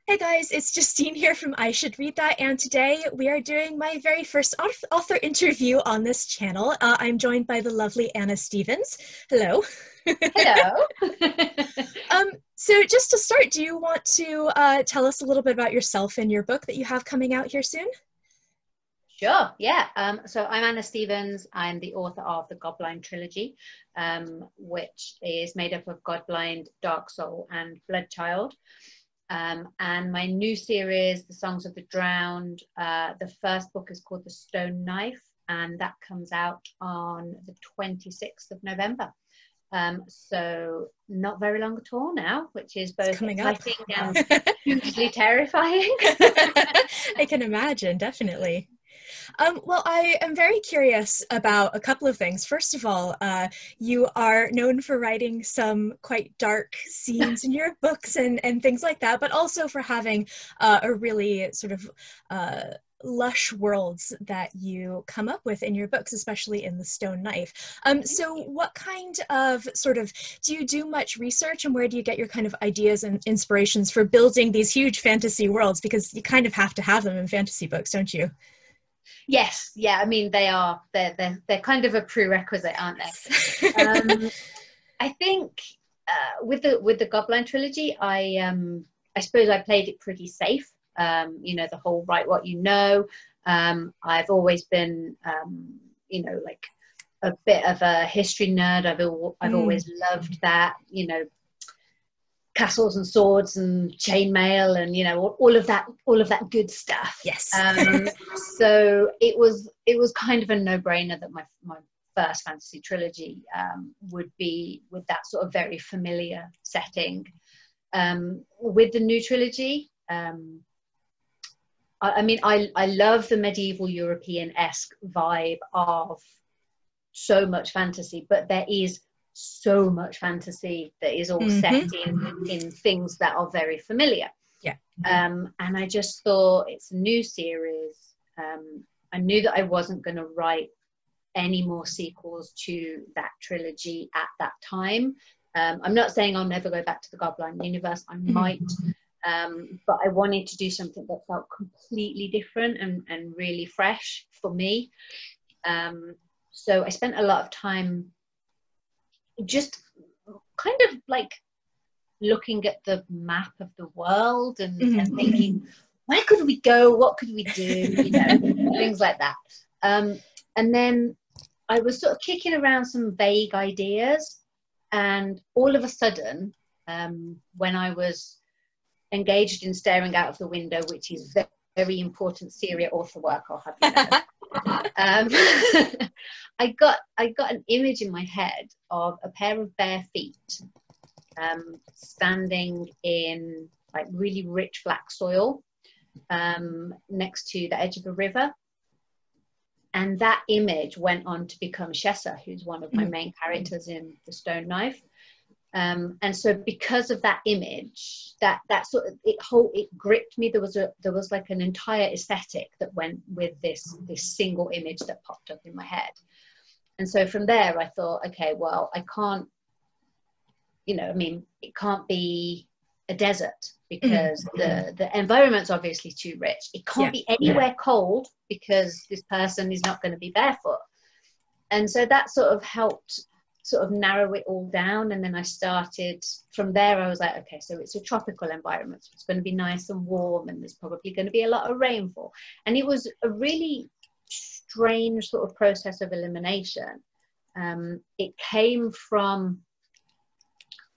Hey guys, it's Justine here from I Should Read That, and today we are doing my very first author interview on this channel. I'm joined by the lovely Anna Stevens. Hello. Hello. So just to start, do you want to tell us a little bit about yourself and your book that you have coming out here soon? Sure, yeah. So I'm Anna Stevens. I'm the author of the Godblind trilogy, which is made up of Godblind, Dark Soul, and Bloodchild. And my new series, The Songs of the Drowned, the first book is called The Stone Knife, and that comes out on the 26th of November. So not very long at all now, which is both exciting and hugely terrifying. I can imagine, definitely. Well, I am very curious about a couple of things. First of all, you are known for writing some quite dark scenes in your books and things like that, but also for having a really sort of lush worlds that you come up with in your books, especially in The Stone Knife. So what kind of do you do much research, and where do you get your kind of ideas and inspirations for building these huge fantasy worlds? Because you kind of have to have them in fantasy books, don't you? Yes, yeah. I mean, they're kind of a prerequisite, aren't they? I think with the Godblind trilogy, I suppose I played it pretty safe. The whole write what you know. I've always been, like a bit of a history nerd. I've always loved that. Castles and swords and chainmail and all of that good stuff. Yes. So it was kind of a no-brainer that my first fantasy trilogy would be with that sort of very familiar setting. With the new trilogy, I love the medieval European-esque vibe of so much fantasy, but there is so much fantasy that is all set in things that are very familiar. Yeah. And I just thought, it's a new series. I knew that I wasn't going to write any more sequels to that trilogy at that time. I'm not saying I'll never go back to the Godblind universe. I might, but I wanted to do something that felt completely different and really fresh for me. So I spent a lot of time just kind of like looking at the map of the world and thinking, where could we go? What could we do? Things like that. And then I was sort of kicking around some vague ideas, and all of a sudden, when I was engaged in staring out of the window, which is very, very important serial author work, I'll have you know. I got an image in my head of a pair of bare feet standing in like really rich black soil next to the edge of a river. And that image went on to become Shessa, who's one of my main characters in The Stone Knife. And so because of that image, that sort of it gripped me. There was like an entire aesthetic that went with this single image that popped up in my head. And so from there I thought, okay, well, I can't, it can't be a desert because the environment's obviously too rich. It can't be anywhere cold because this person is not going to be barefoot. And so that sort of helped sort of narrow it all down. And then I started from there. I was like, okay, so it's a tropical environment, so it's going to be nice and warm, and there's probably going to be a lot of rainfall. And it was a really strange sort of process of elimination. It came from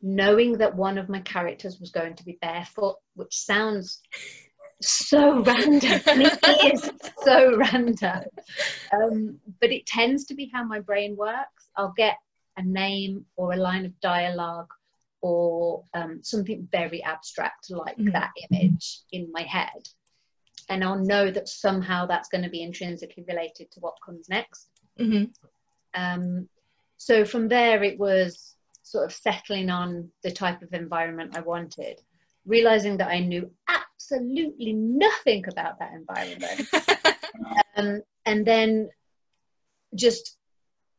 knowing that one of my characters was going to be barefoot, which sounds so random, and it is so random, but it tends to be how my brain works. I'll get a name or a line of dialogue or something very abstract like that image in my head, and I'll know that somehow that's going to be intrinsically related to what comes next. So from there it was sort of settling on the type of environment I wanted, realizing that I knew absolutely nothing about that environment, and then just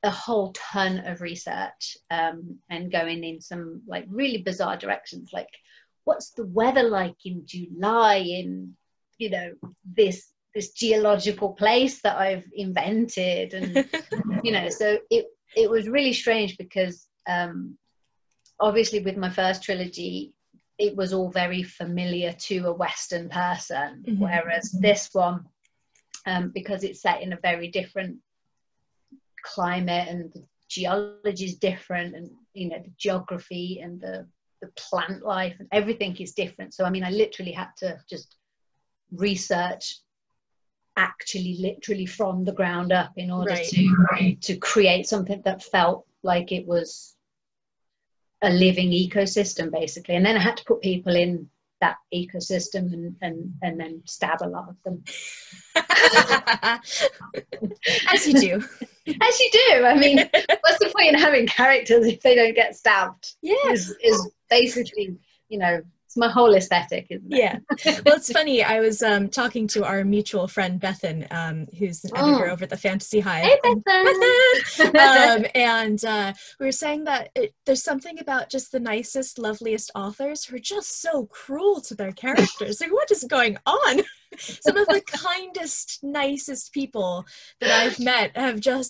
a whole ton of research and going in some like really bizarre directions, like what's the weather like in July in, you know, this geological place that I've invented. And you know, so it was really strange because obviously with my first trilogy it was all very familiar to a Western person, whereas this one, because it's set in a very different climate and the geology is different, and you know, the geography and the plant life and everything is different. So I mean, I literally had to just research actually literally from the ground up in order to create something that felt like it was a living ecosystem, basically. And then I had to put people in that ecosystem and then stab a lot of them. As you do. As you do. I mean, what's the point in having characters if they don't get stabbed? Yeah. Is basically, you know, it's my whole aesthetic, isn't it? Yeah. Well, it's funny. I was talking to our mutual friend Bethan, who's an editor over at the Fantasy Hive. Hey, Bethan! And we were saying that there's something about just the nicest, loveliest authors who are just so cruel to their characters. Like, what is going on? Some of the kindest, nicest people that I've met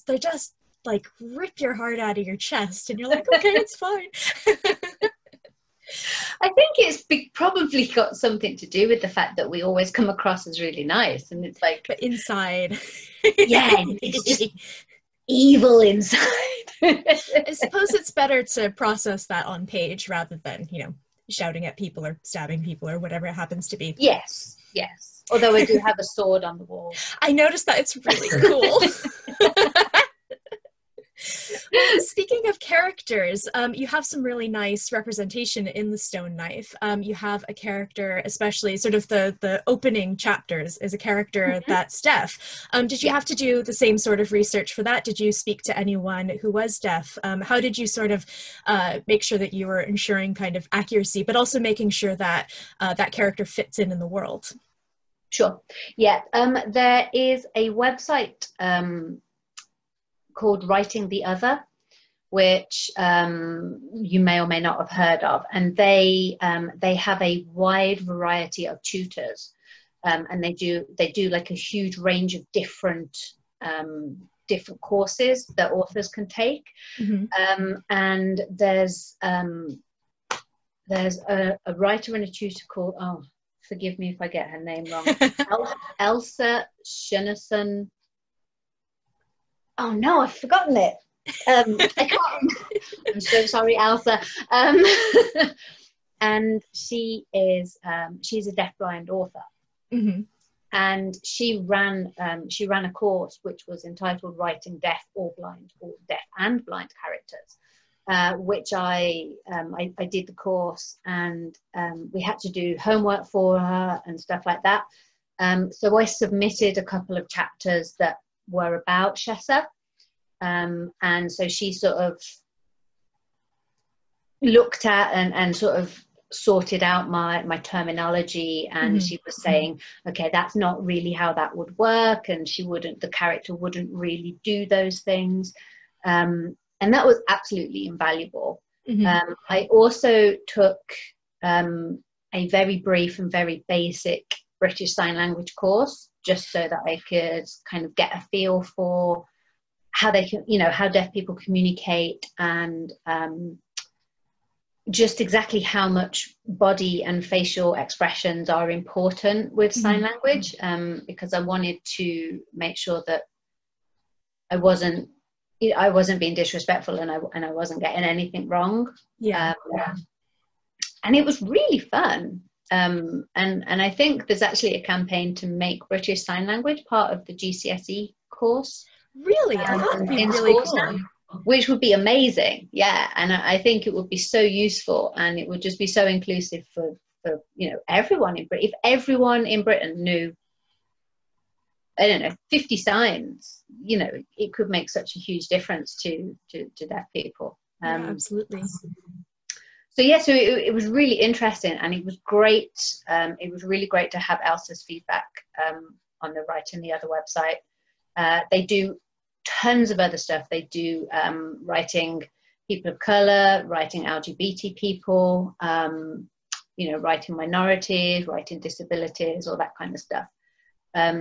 they're just like rip your heart out of your chest, and you're like, okay, it's fine. I think it's probably got something to do with the fact that we always come across as really nice, and it's like, but inside, yeah, it's just evil inside. I suppose it's better to process that on page rather than, you know, shouting at people or stabbing people or whatever it happens to be. Yes. Although I do have a sword on the wall. I noticed that. It's really cool. Well, speaking of characters, you have some really nice representation in the Stone Knife. You have a character, especially sort of the opening chapters, is a character that's deaf. Did you have to do the same sort of research for that? Did you speak to anyone who was deaf? How did you sort of make sure that you were ensuring kind of accuracy, but also making sure that that character fits in the world? Sure. Yeah. There is a website called Writing the Other, which you may or may not have heard of, and they have a wide variety of tutors, and they do like a huge range of different courses that authors can take. And there's a writer and a tutor called, oh, forgive me if I get her name wrong, Elsa Shinnerson. Oh no, I've forgotten it. I can't. I'm so sorry, Elsa. And she is she's a deafblind author, and she ran a course which was entitled Writing Deaf or Blind, or Deaf and Blind Characters, which I did the course, and we had to do homework for her and stuff like that. So I submitted a couple of chapters that were about Shessa, and so she sort of looked at and sort of sorted out my terminology, and she was saying, okay, that's not really how that would work, and the character wouldn't really do those things, and that was absolutely invaluable. I also took a very brief and very basic British Sign Language course, just so that I could kind of get a feel for how they can, you know, how deaf people communicate, and just exactly how much body and facial expressions are important with sign language, because I wanted to make sure that I wasn't being disrespectful, and I wasn't getting anything wrong. And it was really fun. And I think there's actually a campaign to make British Sign Language part of the GCSE course. Really? That would be really cool. Which would be amazing, yeah. And I think it would be so useful, and it would just be so inclusive for you know, everyone in Britain. If everyone in Britain knew, I don't know, 50 signs, you know, it could make such a huge difference to deaf people. Yeah, absolutely. So yeah, so it was really interesting, and it was great. It was really great to have Elsa's feedback on the Writing the Other website. They do tons of other stuff. They do writing people of color, writing LGBT people, you know, writing minorities, writing disabilities, all that kind of stuff.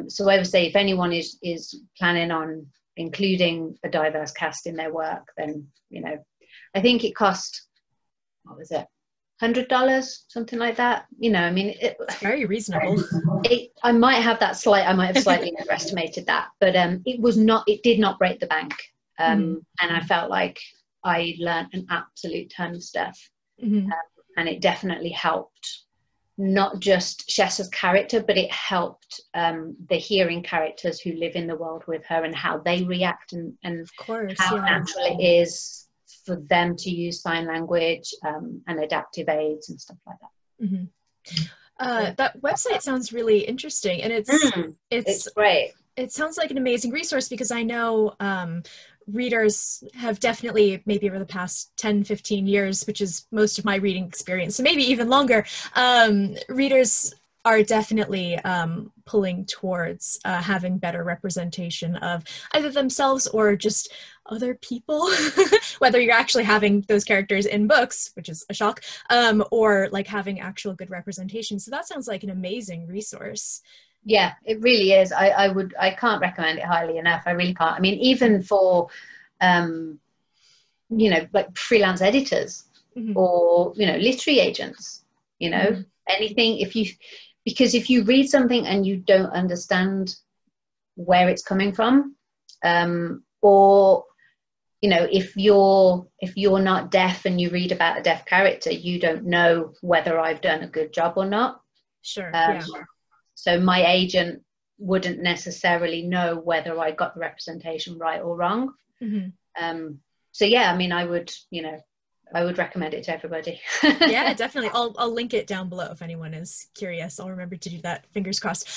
So I would say if anyone is planning on including a diverse cast in their work, then, you know, I think it cost, what was it, $100, something like that. You know, I mean, it's very reasonable. I might have slightly underestimated that, but it did not break the bank. And I felt like I learned an absolute ton of stuff. And it definitely helped not just Shessa's character, but it helped the hearing characters who live in the world with her and how they react, and of course, how natural it is for them to use sign language and adaptive aids and stuff like that. That website sounds really interesting, and it's great. It sounds like an amazing resource, because I know readers have definitely, maybe over the past 10, 15 years, which is most of my reading experience, so maybe even longer, readers are definitely pulling towards having better representation of either themselves or just other people, whether you're actually having those characters in books, which is a shock, or like having actual good representation. So that sounds like an amazing resource. Yeah, it really is. I can't recommend it highly enough. I really can't. I mean, even for, you know, like freelance editors or, you know, literary agents, you know, anything, because if you read something and you don't understand where it's coming from, or, you know, if you're not deaf and you read about a deaf character, you don't know whether I've done a good job or not. Sure. Yeah. So my agent wouldn't necessarily know whether I got the representation right or wrong. So yeah, I mean, I would recommend it to everybody. Yeah, definitely. I'll link it down below if anyone is curious. I'll remember to do that, fingers crossed.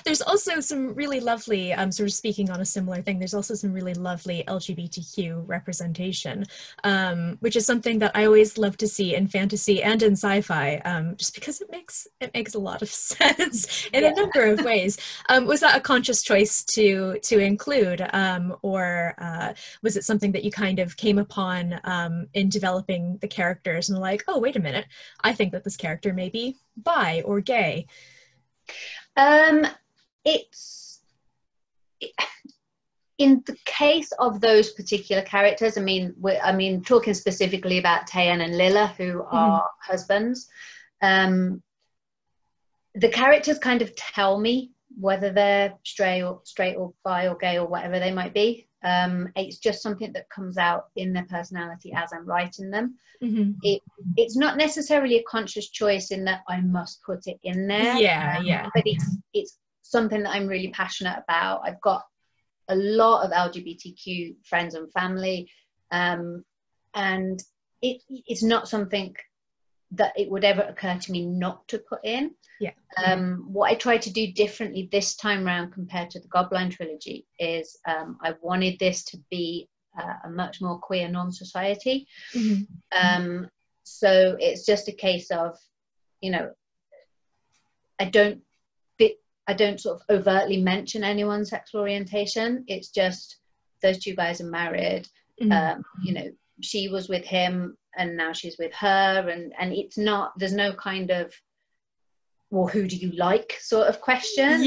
There's also some really lovely, sort of speaking on a similar thing, there's also some really lovely LGBTQ representation, which is something that I always love to see in fantasy and in sci-fi, just because it makes a lot of sense in a number of ways. Was that a conscious choice to include, or was it something that you kind of came upon in developing the characters and like, oh, wait a minute, I think that this character may be bi or gay? In the case of those particular characters, I mean, talking specifically about Tayan and Lila, who are husbands, the characters kind of tell me whether they're straight or bi or gay or whatever they might be. It's just something that comes out in their personality as I'm writing them. It's not necessarily a conscious choice in that I must put it in there. But it's something that I'm really passionate about. I've got a lot of LGBTQ friends and family, and it's not something that it would ever occur to me not to put in. What I tried to do differently this time around compared to the Goblin trilogy is I wanted this to be a much more queer non-society. So it's just a case of, you know, I don't sort of overtly mention anyone's sexual orientation. It's just those two guys are married. You know, she was with him and now she's with her, and it's not, there's no kind of, well, who do you like sort of question.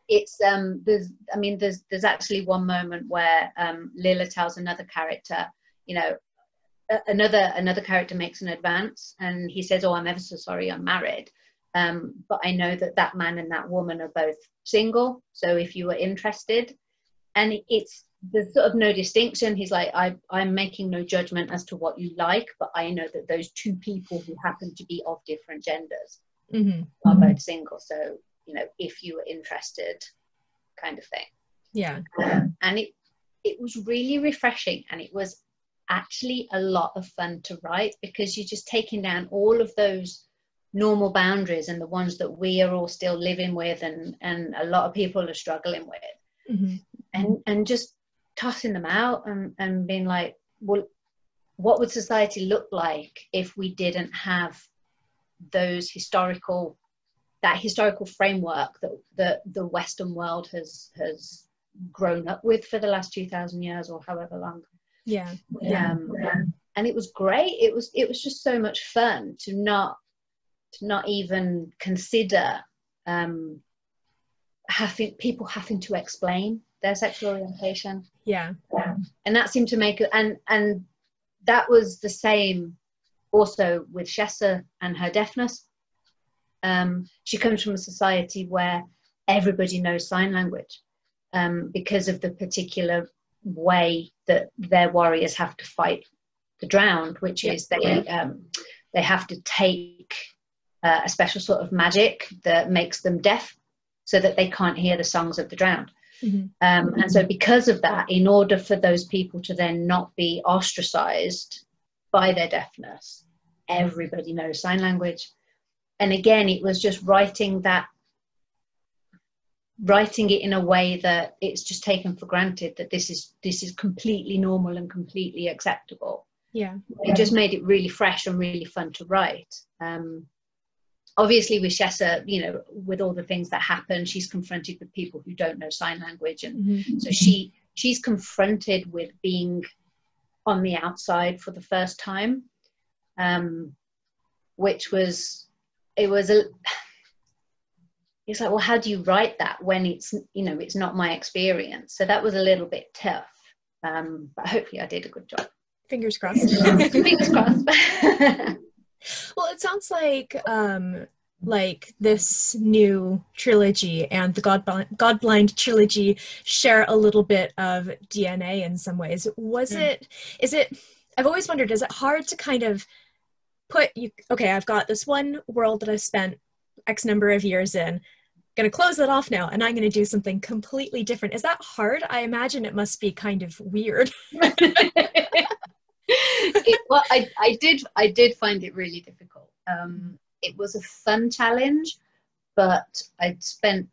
It's there's actually one moment where Lila tells another character, you know, another character makes an advance and he says, oh, I'm ever so sorry, I'm married, but I know that man and that woman are both single, so if you were interested. And there's sort of no distinction. He's like, I'm making no judgment as to what you like, but I know that those two people who happen to be of different genders are both single, so, you know, if you were interested, kind of thing. And it was really refreshing, and it was actually a lot of fun to write, because you're just taking down all of those normal boundaries and the ones that we are all still living with and a lot of people are struggling with, and just tossing them out and being like, well, what would society look like if we didn't have those historical framework that the Western world has grown up with for the last 2,000 years or however long. it was great. It was just so much fun to not even consider having to explain their sexual orientation. Yeah. And that seemed to make it, and that was the same also with Shessa and her deafness. She comes from a society where everybody knows sign language, because of the particular way that their warriors have to fight the drowned, which is they have to take a special sort of magic that makes them deaf so that they can't hear the songs of the drowned. Mm-hmm. And so because of that, in order for those people to then not be ostracized by their deafness, everybody knows sign language. And again, it was just writing it in a way that it's just taken for granted that this is completely normal and completely acceptable. Yeah. It just made it really fresh and really fun to write. Obviously with Shessa, you know, with all the things that happen, she's confronted with people who don't know sign language, and Mm-hmm. so she's confronted with being on the outside for the first time, which was it's like, well, how do you write that when it's, you know, it's not my experience? So that was a little bit tough, but hopefully I did a good job. Fingers crossed. Fingers crossed. Well, it sounds like this new trilogy and the Godblind trilogy share a little bit of DNA in some ways. I've always wondered, is it hard to kind of okay, I've got this one world that I've spent X number of years in, going to close that off now, and I'm going to do something completely different. Is that hard? I imagine it must be kind of weird. Well, I did find it really difficult. It was a fun challenge, but I'd spent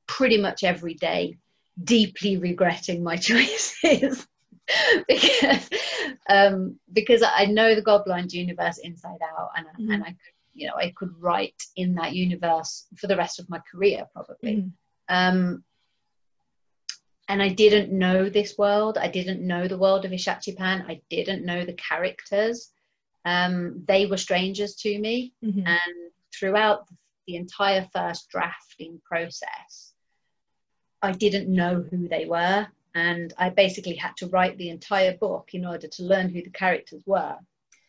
pretty much every day deeply regretting my choices because I know the Godblind universe inside out, and I could, you know, I could write in that universe for the rest of my career probably. And I didn't know this world. I didn't know the world of Ishachipan. I didn't know the characters. They were strangers to me. Mm-hmm. And throughout the entire first drafting process, I didn't know who they were. And I basically had to write the entire book in order to learn who the characters were.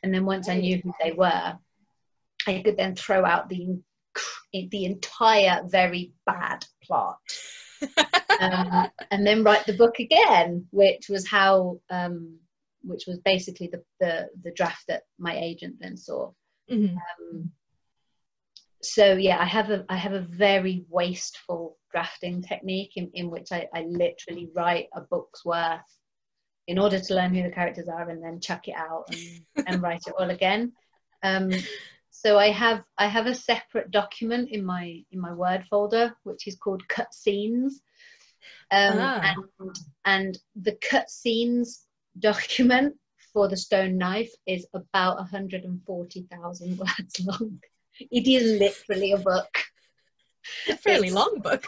And then once I knew who they were, I could then throw out the entire very bad plot. And then write the book again, which was basically the draft that my agent then saw. Mm-hmm. So yeah, I have a very wasteful drafting technique in which I literally write a book's worth in order to learn who the characters are, and then chuck it out and write it all again. So I have a separate document in my Word folder which is called cut scenes. And the cut scenes document for the Stone Knife is about 140,000 words long. It is literally a book. A fairly long book.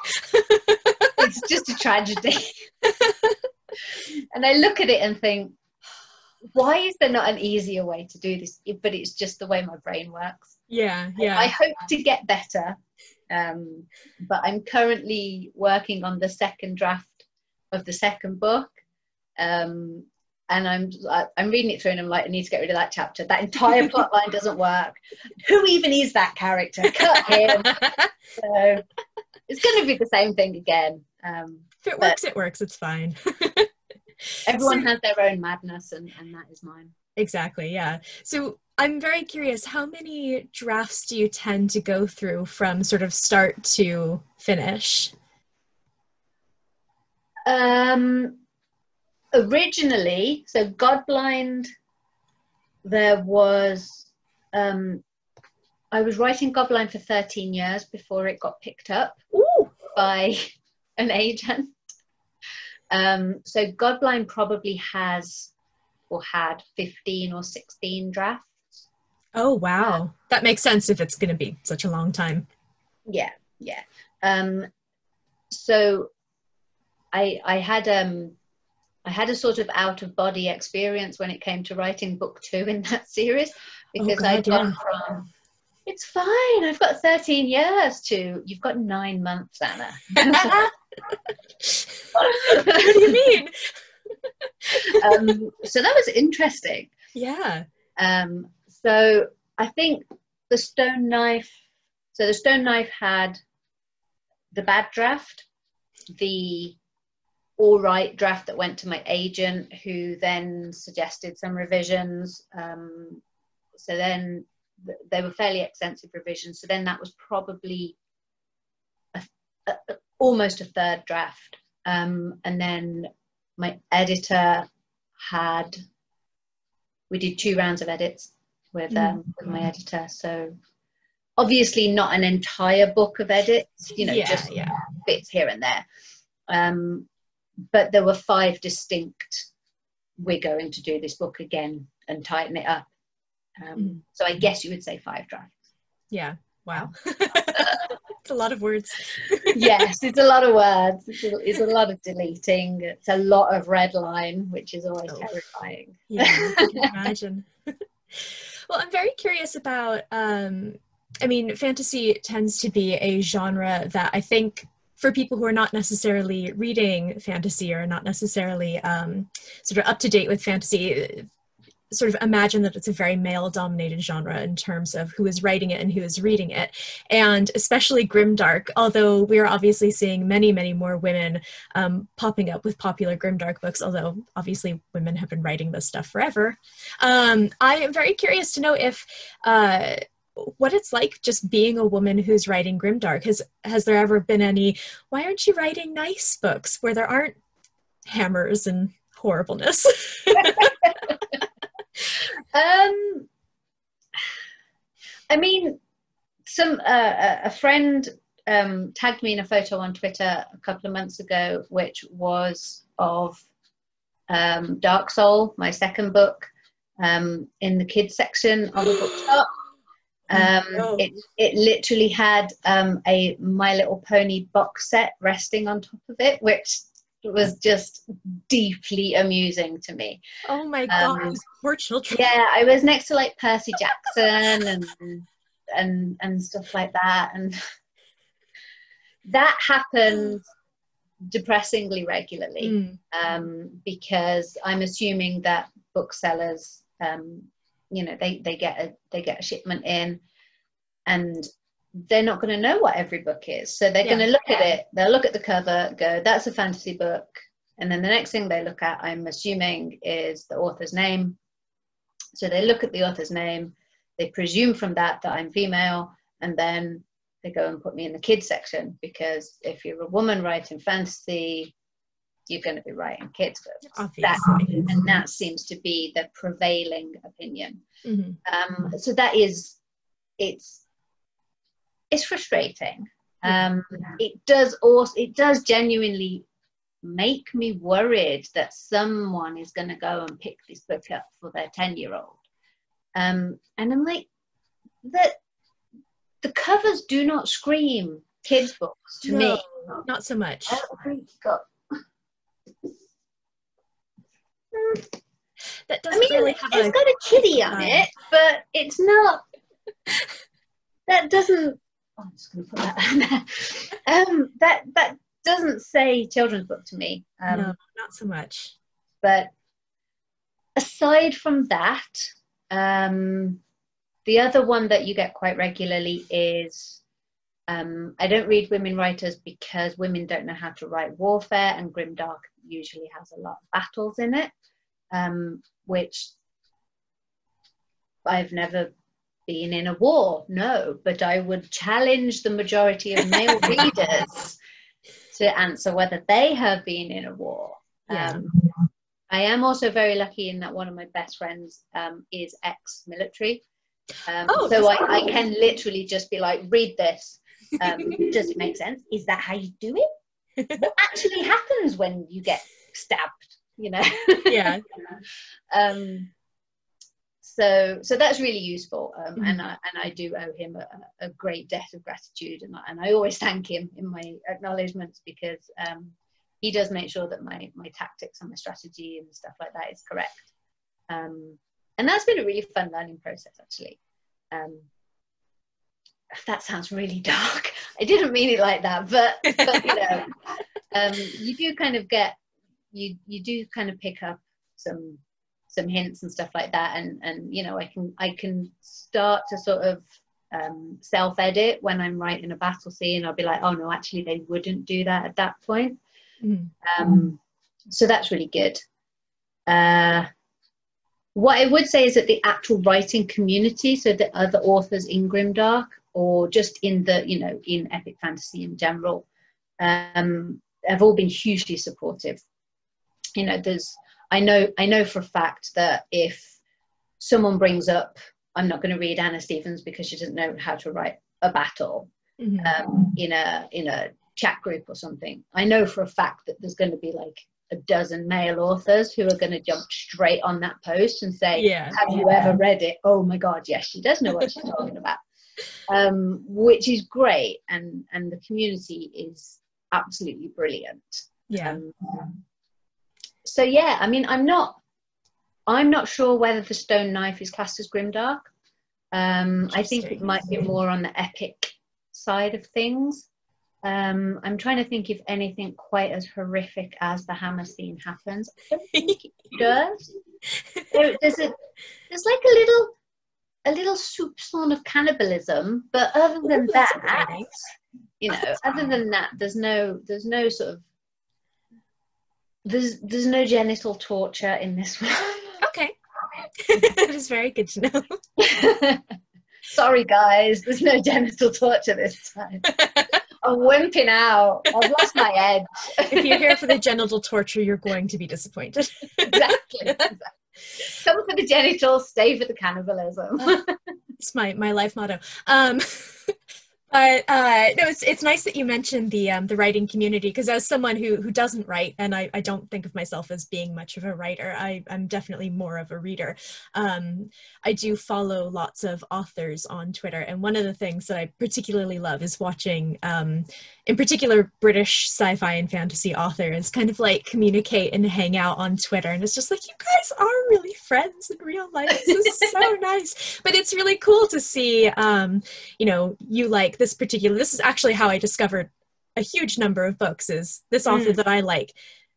It's just a tragedy. And I look at it and think, why is there not an easier way to do this? But it's just the way my brain works. Yeah. I hope to get better. But I'm currently working on the second draft of the second book, and I'm reading it through and I'm like, I need to get rid of that chapter. That entire plot line doesn't work. Who even is that character? Cut him. So it's going to be the same thing again. If it works, it works. It's fine. Everyone has their own madness, and that is mine. Exactly, yeah. So I'm very curious, how many drafts do you tend to go through from sort of start to finish? Originally, so Godblind, there was, I was writing Godblind for 13 years before it got picked up by an agent. So Godblind probably has or had 15 or 16 drafts. Oh, wow. That makes sense if it's going to be such a long time. Yeah. So I I had a sort of out of body experience when it came to writing book 2 in that series, Oh because God, I'd gone from, it's fine, I've got 13 years, to you've got 9 months, Anna. What do you mean? So that was interesting. Yeah. So I think the Stone Knife, so the Stone Knife had the bad draft, the all right draft that went to my agent, who then suggested some revisions. So then they were fairly extensive revisions. So then that was probably almost a third draft. And then my editor we did 2 rounds of edits with my editor. So obviously not an entire book of edits, just bits here and there. But there were 5 distinct, we're going to do this book again and tighten it up. So I guess you would say 5 drafts. Yeah. Wow. It's a lot of words. Yes, it's a lot of words. It's a lot of deleting. It's a lot of red line, which is always terrifying. Yeah, I can imagine. Well, I'm very curious about, I mean, fantasy tends to be a genre that I think for people who are not necessarily reading fantasy or not necessarily sort of up to date with fantasy, sort of imagine that it's a very male-dominated genre in terms of who is writing it and who is reading it, and especially grimdark, although we're obviously seeing many, many more women popping up with popular grimdark books, although obviously women have been writing this stuff forever. I am very curious to know if what it's like just being a woman who's writing grimdark. Has there ever been any, why aren't you writing nice books where there aren't hammers and horribleness? I mean, a friend tagged me in a photo on Twitter a couple of months ago, which was of Dark Soul, my second book, in the kids section of a bookshop. It literally had a My Little Pony box set resting on top of it, which was just deeply amusing to me. Oh my God, poor children. Yeah, I was next to like Percy Jackson and stuff like that, and that happens depressingly regularly, because I'm assuming that booksellers, they get a shipment in, and they're not going to know what every book is. So they're going to look at it, they'll look at the cover, go, that's a fantasy book. And then the next thing they look at, I'm assuming, is the author's name. So they look at the author's name, they presume from that I'm female, and then they go and put me in the kids section, because if you're a woman writing fantasy, you're going to be writing kids books. Obviously. And that seems to be the prevailing opinion. So that is, it's frustrating. It does genuinely make me worried that someone is going to go and pick this book up for their 10-year-old. And I'm like, the covers do not scream kids books to me. Not so much. That doesn't really have it's got a kiddie on it, but it's not. That doesn't. I'm just going to put that on there. That doesn't say children's book to me. No, not so much. But aside from that, the other one that you get quite regularly is, I don't read women writers because women don't know how to write warfare, and grimdark usually has a lot of battles in it, which I've never been in a war, no, but I would challenge the majority of male readers to answer whether they have been in a war. I am also very lucky in that one of my best friends is ex-military. So I can literally just be like, read this. Does it make sense? Is that how you do it? What actually happens when you get stabbed? Yeah. So that's really useful, and I do owe him a great debt of gratitude, and I always thank him in my acknowledgements, because he does make sure that my tactics and my strategy and stuff like that is correct. And that's been a really fun learning process, actually. That sounds really dark. I didn't mean it like that, but you know, you do kind of get, you do kind of pick up some hints and stuff like that, and you know, I can start to sort of self-edit when I'm writing a battle scene. I'll be like, oh no, actually they wouldn't do that at that point. So that's really good. What I would say is that the actual writing community, so the other authors in Grimdark, or just in the, you know, in epic fantasy in general, have all been hugely supportive. You know, I know for a fact that if someone brings up, I'm not going to read Anna Stevens because she doesn't know how to write a battle, in a chat group or something, I know for a fact that there's going to be like a dozen male authors who are going to jump straight on that post and say, have you ever read it? Oh my God, yes, she does know what she's talking about. Which is great, and the community is absolutely brilliant. So yeah, I mean, I'm not sure whether the stone knife is classed as grimdark. I think it might be more on the epic side of things. I'm trying to think if anything quite as horrific as the hammer scene happens. I don't think it does. There's like a little soupçon of cannibalism, but other than that, you know, other than that, there's no sort of, there's no genital torture in this one. Okay. That is very good to know. Sorry guys, there's no genital torture this time. I'm wimping out. I've lost my edge. If you're here for the genital torture, you're going to be disappointed. Exactly. Come for the genitals, stay for the cannibalism. It's my life motto. But no, it's nice that you mentioned the writing community, because as someone who doesn't write, and I don't think of myself as being much of a writer, I'm definitely more of a reader. I do follow lots of authors on Twitter, and one of the things that I particularly love is watching, in particular, British sci-fi and fantasy authors kind of like communicate and hang out on Twitter, and it's just like, you guys are really friends in real life. This is so nice. But it's really cool to see, you know, you like this is actually how I discovered a huge number of books, is this author that I like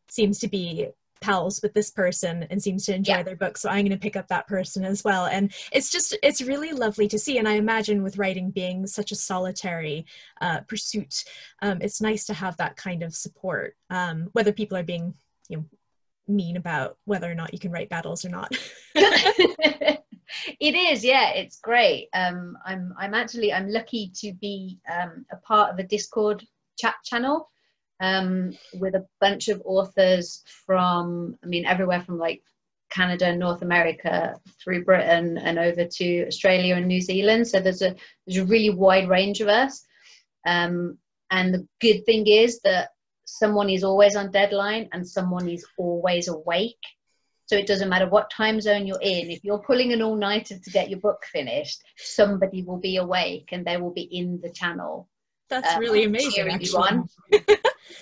seems to be pals with this person and seems to enjoy their books, so I'm going to pick up that person as well. And it's really lovely to see. And I imagine with writing being such a solitary pursuit, it's nice to have that kind of support, whether people are being, you know, mean about whether or not you can write battles or not. It is, yeah, it's great. I'm lucky to be a part of a Discord chat channel with a bunch of authors from, I mean, everywhere from like Canada, North America, through Britain and over to Australia and New Zealand. So there's a really wide range of us. And the good thing is that someone is always on deadline and someone is always awake. So it doesn't matter what time zone you're in. If you're pulling an all-nighter to get your book finished, somebody will be awake and they will be in the channel. That's really amazing, actually.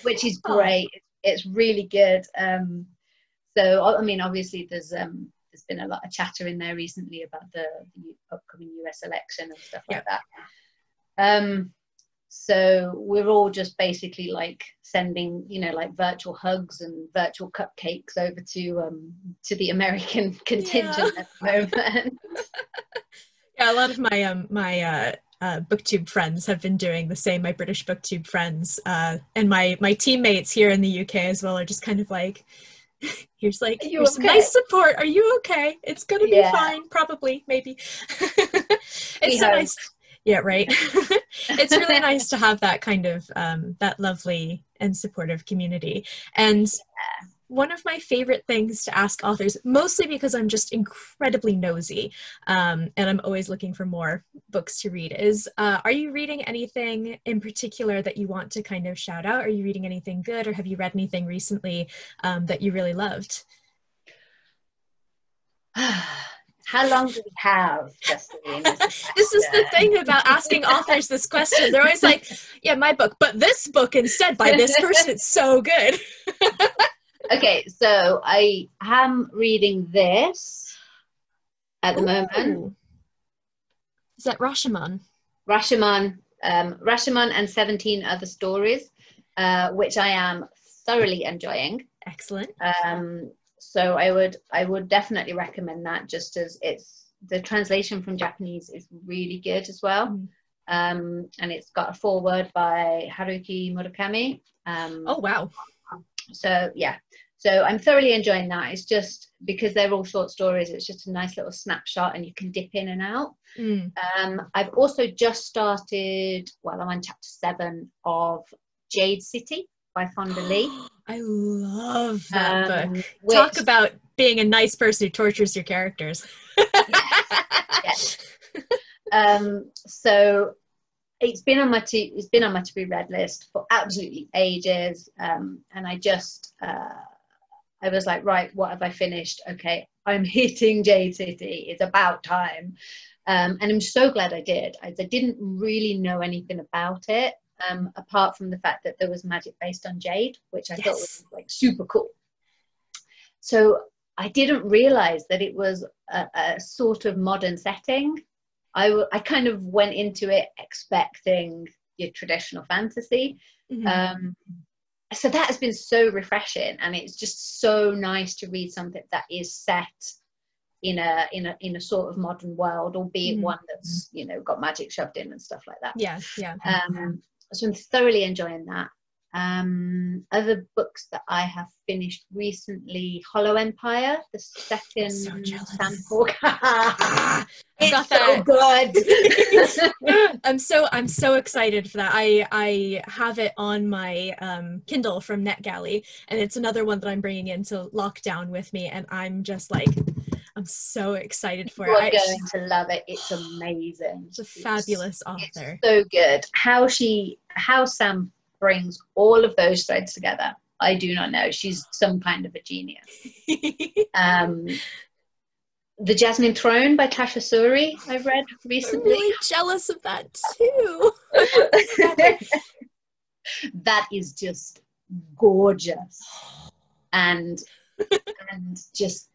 Which is great. It's really good. So, I mean, obviously there's been a lot of chatter in there recently about the upcoming US election and stuff like that. So we're all just basically like sending, you know, like virtual hugs and virtual cupcakes over to the American contingent at the moment. Yeah, a lot of my my booktube friends have been doing the same. My British booktube friends and my teammates here in the UK as well are just kind of like, here's some nice support. Are you okay? It's gonna be fine, probably, maybe. It's so nice. Yeah, right. It's really nice to have that kind of that lovely and supportive community. And one of my favorite things to ask authors, mostly because I'm just incredibly nosy, and I'm always looking for more books to read, is are you reading anything in particular that you want to kind of shout out? Are you reading anything good, or have you read anything recently that you really loved? How long do we have, Justine? This is the thing about asking authors this question. They're always like, yeah, my book, but this book instead by this person, it's so good. Okay, so I am reading this at the moment. Is that Rashomon? Rashomon and 17 Other Stories, which I am thoroughly enjoying. Excellent. So I would definitely recommend that, just as the translation from Japanese is really good as well. And it's got a foreword by Haruki Murakami. Oh, wow. So yeah, so I'm thoroughly enjoying that. It's just because they're all short stories, it's just a nice little snapshot and you can dip in and out. I've also just started, well, I'm on chapter 7 of Jade City by Fonda Lee. I love that book. Talk about being a nice person who tortures your characters. Yes. So it's been on my to be read list for absolutely ages, and I just I was like, right, what have I finished? Okay, I'm hitting Jade City. It's about time, and I'm so glad I did. I didn't really know anything about it, apart from the fact that there was magic based on jade, which I thought was like super cool. So I didn't realize that it was a sort of modern setting. I kind of went into it expecting your traditional fantasy. So that has been so refreshing, and it's just so nice to read something that is set in a sort of modern world, albeit one that's, you know, got magic shoved in and stuff like that. So I'm thoroughly enjoying that. Other books that I have finished recently: Hollow Empire, the second Sandfork. It's so good. I'm so excited for that. I have it on my Kindle from NetGalley, and it's another one that I'm bringing into lockdown with me, and I'm just like, I'm so excited for it. You're going to love it. It's amazing. It's a fabulous author. It's so good. How Sam brings all of those threads together, I do not know. She's some kind of a genius. The Jasmine Throne by Tasha Suri, I've read recently. I'm really jealous of that too. That is just gorgeous. And just,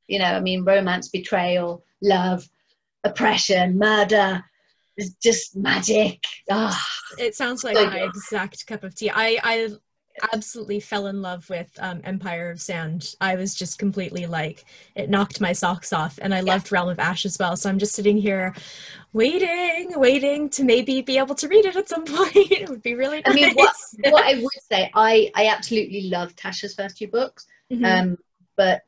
you know, I mean, romance, betrayal, love, oppression, murder, it's just magic. It sounds like my exact cup of tea. I absolutely fell in love with Empire of Sand. I was just completely like, it knocked my socks off, and I loved Realm of Ash as well. So I'm just sitting here waiting to maybe be able to read it at some point. It would be really nice. I mean, what I would say, I absolutely love Tasha's first 2 books, but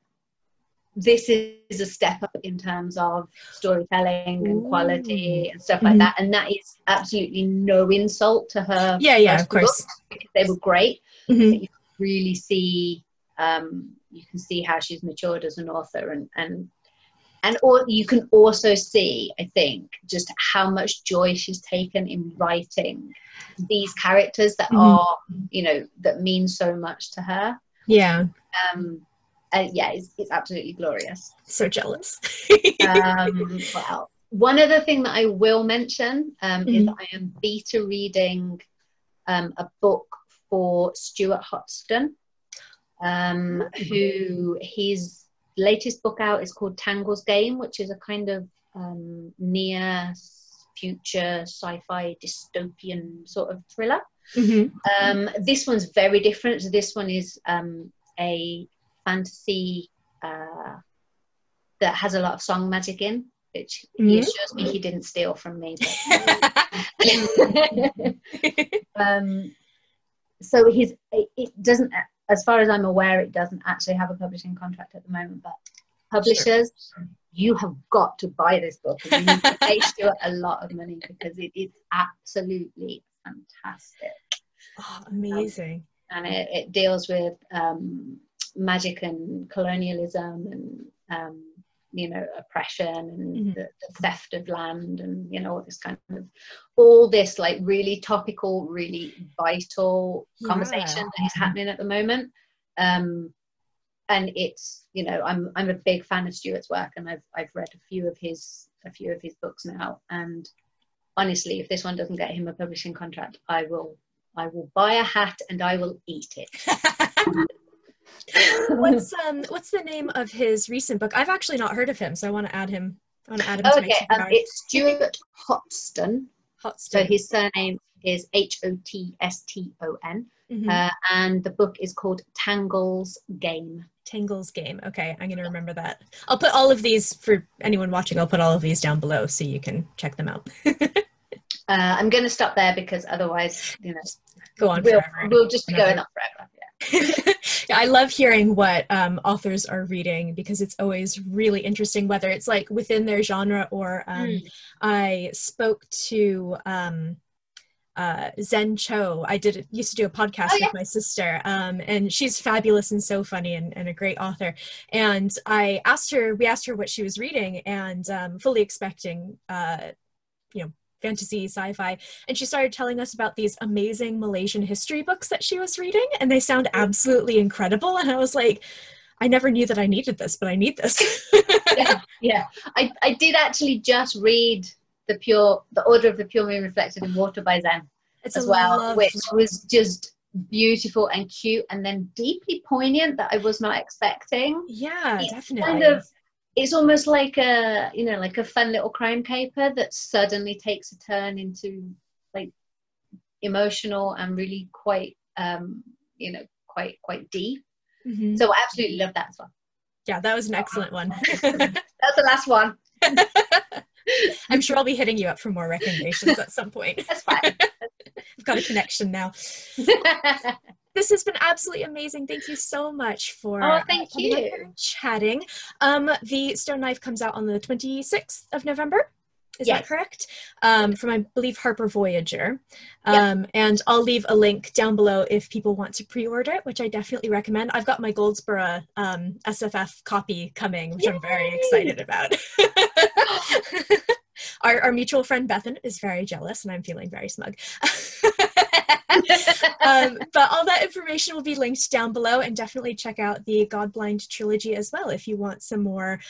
this is a step up in terms of storytelling and quality and stuff like that, and that is absolutely no insult to her. Of course, because they were great. You really see, you can see how she's matured as an author, and you can also see, I think, just how much joy she's taken in writing these characters that are, you know, that mean so much to her. It's absolutely glorious. So jealous. Well, one other thing that I will mention is that I am beta reading a book for Stuart Hoxton, who his latest book out is called Tangle's Game, which is a kind of near future sci-fi dystopian sort of thriller. This one's very different. So this one is a fantasy that has a lot of song magic in, which he assures me he didn't steal from me. So it doesn't, as far as I'm aware, it doesn't actually have a publishing contract at the moment, but publishers, you have got to buy this book, and you need to pay Stuart a lot of money because it is absolutely fantastic. Amazing. And it deals with magic and colonialism and you know, oppression and the theft of land, and you know, all this like really topical, really vital conversation that is happening at the moment, and and it's, you know, I'm a big fan of Stuart's work, and I've read a few of his books now, and honestly, if this one doesn't get him a publishing contract, I will buy a hat and I will eat it. What's the name of his recent book? I've actually not heard of him, so I want to add him to my superpower. It's Stuart Hotston. Hotston. So his surname is Hotston. And the book is called Tangle's Game. Tangle's Game. Okay, I'm going to remember that. I'll put all of these, for anyone watching, I'll put all of these down below so you can check them out. I'm going to stop there because otherwise, you know, go on forever. We'll just be going on forever. Yeah. Yeah, I love hearing what authors are reading, because it's always really interesting, whether it's like within their genre or I spoke to Zen Cho. I used to do a podcast with my sister, and she's fabulous and so funny and a great author. And we asked her what she was reading, and fully expecting, you know, fantasy, sci-fi, and she started telling us about these amazing Malaysian history books that she was reading, and they sound absolutely incredible. And I was like, I never knew that I needed this, but I need this. yeah. I did actually just read the Order of the Pure Moon Reflected in Water by Zen as well, which was just beautiful and cute, and then deeply poignant that I was not expecting. Yeah, definitely. It's almost like a, you know, like a fun little crime caper that suddenly takes a turn into like emotional and really quite, you know, quite deep. So I absolutely love that as well. Yeah, that was an excellent one. That's the last one. I'm sure I'll be hitting you up for more recommendations at some point. That's fine. I've got a connection now. This has been absolutely amazing. Thank you so much for chatting. The Stone Knife comes out on the 26th of November. Is that correct? From, I believe, Harper Voyager. And I'll leave a link down below if people want to pre-order it, which I definitely recommend. I've got my Goldsboro SFF copy coming, which I'm very excited about. Our mutual friend Bethan is very jealous, and I'm feeling very smug. But all that information will be linked down below, and definitely check out the Godblind trilogy as well if you want some more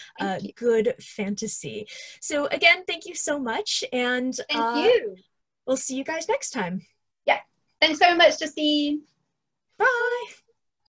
good fantasy. So again, thank you so much, and thank you. We'll see you guys next time. Yeah, thanks very much, Justine. Bye.